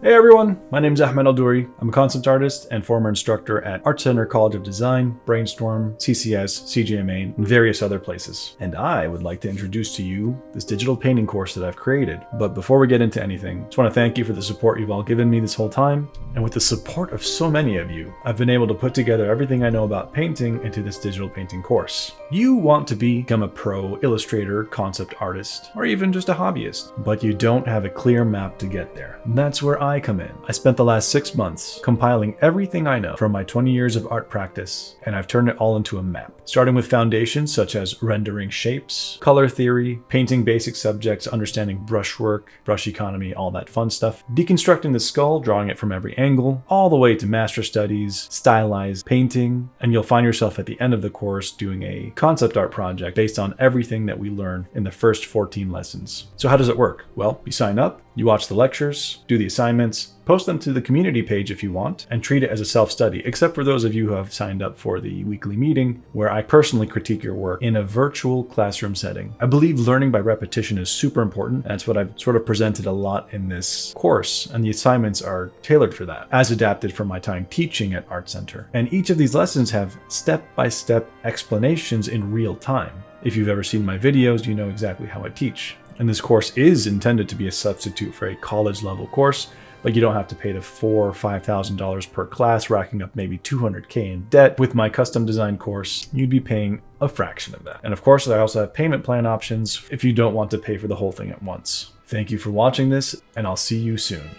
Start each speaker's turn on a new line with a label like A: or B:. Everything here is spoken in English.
A: Hey everyone, my name is Ahmed Aldouri. I'm a concept artist and former instructor at Art Center College of Design, Brainstorm, CCS, CGMA, and various other places. And I would like to introduce to you this digital painting course that I've created. But before we get into anything, I just want to thank you for the support you've all given me this whole time. And with the support of so many of you, I've been able to put together everything I know about painting into this digital painting course. You want to become a pro illustrator, concept artist, or even just a hobbyist, but you don't have a clear map to get there. And that's where I come in. I spent the last 6 months compiling everything I know from my 20 years of art practice, and I've turned it all into a map. Starting with foundations such as rendering shapes, color theory, painting basic subjects, understanding brushwork, brush economy, all that fun stuff, deconstructing the skull, drawing it from every angle, all the way to master studies, stylized painting, and you'll find yourself at the end of the course doing a concept art project based on everything that we learn in the first 14 lessons. So how does it work? Well, you sign up, you watch the lectures, do the assignments, post them to the community page if you want, and treat it as a self-study, except for those of you who have signed up for the weekly meeting, where I personally critique your work in a virtual classroom setting. I believe learning by repetition is super important. That's what I've sort of presented a lot in this course, and the assignments are tailored for that, as adapted from my time teaching at Art Center. And each of these lessons have step-by-step explanations in real time. If you've ever seen my videos, you know exactly how I teach. And this course is intended to be a substitute for a college level course, but you don't have to pay the $4,000 or $5,000 per class, racking up maybe $200K in debt. With my custom design course, you'd be paying a fraction of that. And of course, I also have payment plan options if you don't want to pay for the whole thing at once. Thank you for watching this, and I'll see you soon.